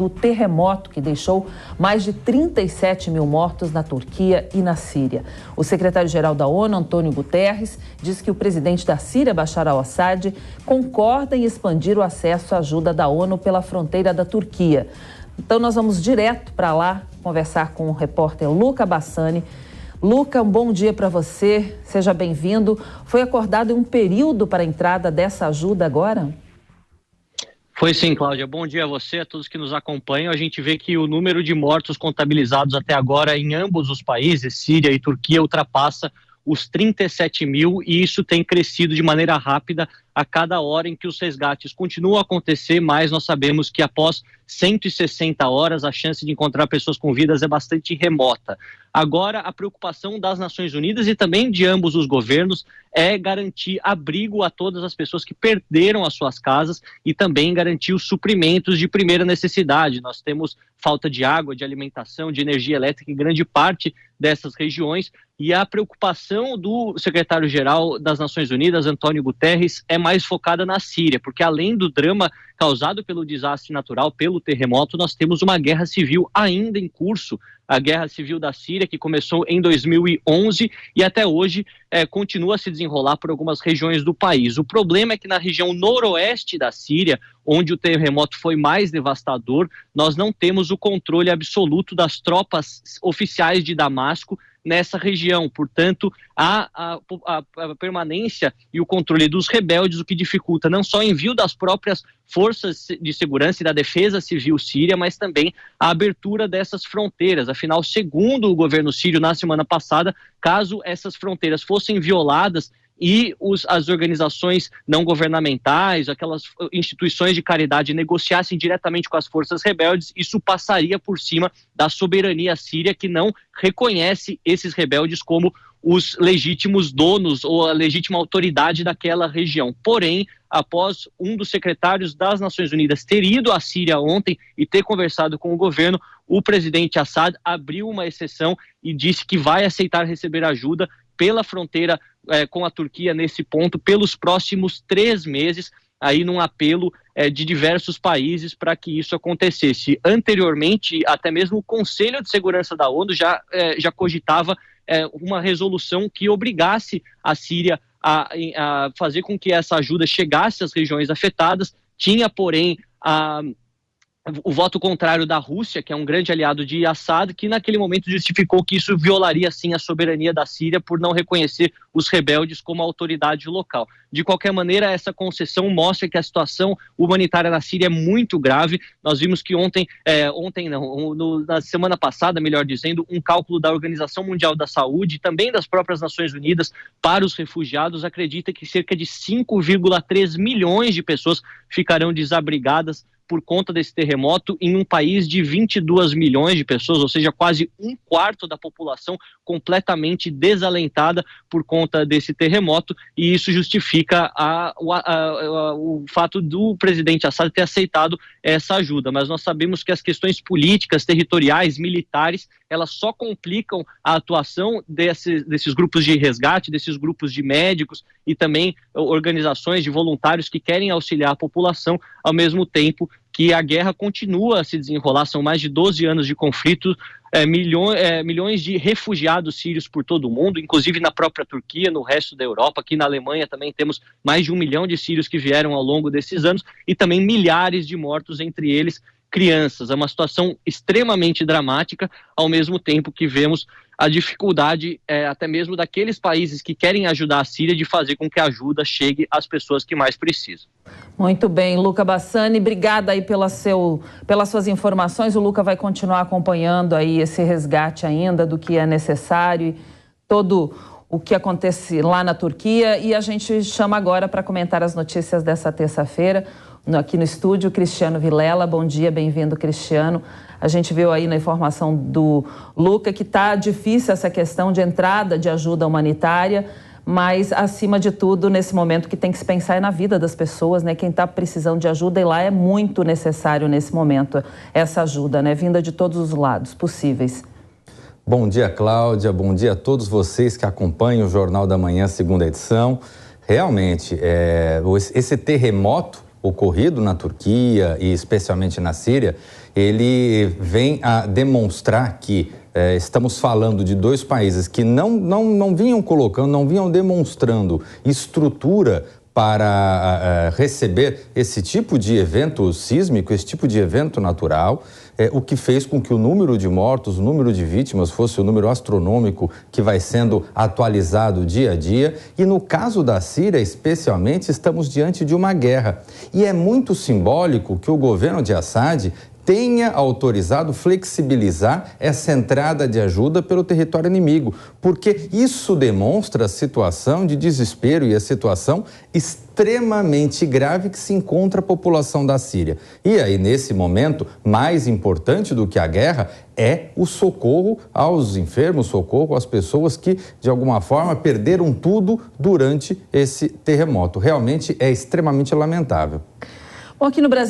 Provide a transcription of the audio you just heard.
do terremoto que deixou mais de 37 mil mortos na Turquia e na Síria. O secretário-geral da ONU, Antônio Guterres, diz que o presidente da Síria, Bashar al-Assad, concorda em expandir o acesso à ajuda da ONU pela fronteira da Turquia. Então nós vamos direto para lá conversar com o repórter Luca Bassani. Luca, um bom dia para você, seja bem-vindo. Foi acordado um período para a entrada dessa ajuda agora? Foi sim, Cláudia. Bom dia a você, a todos que nos acompanham. A gente vê que o número de mortos contabilizados até agora em ambos os países, Síria e Turquia, ultrapassa os 37 mil e isso tem crescido de maneira rápida a cada hora em que os resgates continuam a acontecer, mas nós sabemos que após 160 horas a chance de encontrar pessoas com vidas é bastante remota. Agora, a preocupação das Nações Unidas e também de ambos os governos é garantir abrigo a todas as pessoas que perderam as suas casas e também garantir os suprimentos de primeira necessidade. Nós temos falta de água, de alimentação, de energia elétrica em grande parte dessas regiões e a preocupação do secretário-geral das Nações Unidas, Antônio Guterres, é mais focada na Síria, porque além do drama causado pelo desastre natural, pelo terremoto, nós temos uma guerra civil ainda em curso, a Guerra Civil da Síria, que começou em 2011 e até hoje continua a se desenrolar por algumas regiões do país. O problema é que na região noroeste da Síria, onde o terremoto foi mais devastador, nós não temos o controle absoluto das tropas oficiais de Damasco nessa região. Portanto, a permanência e o controle dos rebeldes, o que dificulta não só o envio das próprias forças de segurança e da defesa civil síria, mas também a abertura dessas fronteiras. Afinal, segundo o governo sírio, na semana passada, caso essas fronteiras fossem violadas e as organizações não governamentais, aquelas instituições de caridade negociassem diretamente com as forças rebeldes, isso passaria por cima da soberania síria, que não reconhece esses rebeldes como os legítimos donos ou a legítima autoridade daquela região. Porém, após um dos secretários das Nações Unidas ter ido à Síria ontem e ter conversado com o governo, o presidente Assad abriu uma exceção e disse que vai aceitar receber ajuda pela fronteira com a Turquia nesse ponto pelos próximos 3 meses, aí num apelo de diversos países para que isso acontecesse. Anteriormente, até mesmo o Conselho de Segurança da ONU já cogitava uma resolução que obrigasse a Síria a fazer com que essa ajuda chegasse às regiões afetadas. Tinha, porém, o voto contrário da Rússia, que é um grande aliado de Assad, que naquele momento justificou que isso violaria sim a soberania da Síria por não reconhecer os rebeldes como autoridade local. De qualquer maneira, essa concessão mostra que a situação humanitária na Síria é muito grave. Nós vimos que na semana passada, melhor dizendo, um cálculo da Organização Mundial da Saúde e também das próprias Nações Unidas para os refugiados acredita que cerca de 5,3 milhões de pessoas ficarão desabrigadas por conta desse terremoto em um país de 22 milhões de pessoas, ou seja, quase 1/4 da população completamente desalentada por conta desse terremoto, e isso justifica o fato do presidente Assad ter aceitado essa ajuda. Mas nós sabemos que as questões políticas, territoriais, militares, elas só complicam a atuação desses grupos de resgate, desses grupos de médicos e também organizações de voluntários que querem auxiliar a população, ao mesmo tempo que a guerra continua a se desenrolar. São mais de 12 anos de conflito, milhões de refugiados sírios por todo o mundo, inclusive na própria Turquia, no resto da Europa. Aqui na Alemanha também temos mais de 1 milhão de sírios que vieram ao longo desses anos e também milhares de mortos, entre eles crianças. É uma situação extremamente dramática, ao mesmo tempo que vemos a dificuldade até mesmo daqueles países que querem ajudar a Síria de fazer com que a ajuda chegue às pessoas que mais precisam. Muito bem, Luca Bassani, obrigada aí pelas suas informações. O Luca vai continuar acompanhando aí esse resgate ainda do que é necessário, todo o que acontece lá na Turquia, e a gente chama agora para comentar as notícias dessa terça-feira aqui no estúdio, Cristiano Vilela. Bom dia, bem-vindo, Cristiano. A gente viu aí na informação do Luca que está difícil essa questão de entrada de ajuda humanitária, mas, acima de tudo, nesse momento que tem que se pensar é na vida das pessoas, né? Quem está precisando de ajuda, e lá é muito necessário nesse momento essa ajuda, né? Vinda de todos os lados possíveis. Bom dia, Cláudia. Bom dia a todos vocês que acompanham o Jornal da Manhã, segunda edição. Realmente, esse terremoto ocorrido na Turquia e especialmente na Síria, ele vem a demonstrar que estamos falando de dois países que não vinham colocando, não vinham demonstrando estrutura para receber esse tipo de evento sísmico, esse tipo de evento natural, o que fez com que o número de mortos, o número de vítimas fosse um número astronômico que vai sendo atualizado dia a dia. E no caso da Síria, especialmente, estamos diante de uma guerra. E é muito simbólico que o governo de Assad tenha autorizado flexibilizar essa entrada de ajuda pelo território inimigo, porque isso demonstra a situação de desespero e a situação extremamente grave que se encontra a população da Síria. E aí, nesse momento, mais importante do que a guerra é o socorro aos enfermos, socorro às pessoas que, de alguma forma, perderam tudo durante esse terremoto. Realmente é extremamente lamentável. Bom, aqui no Brasil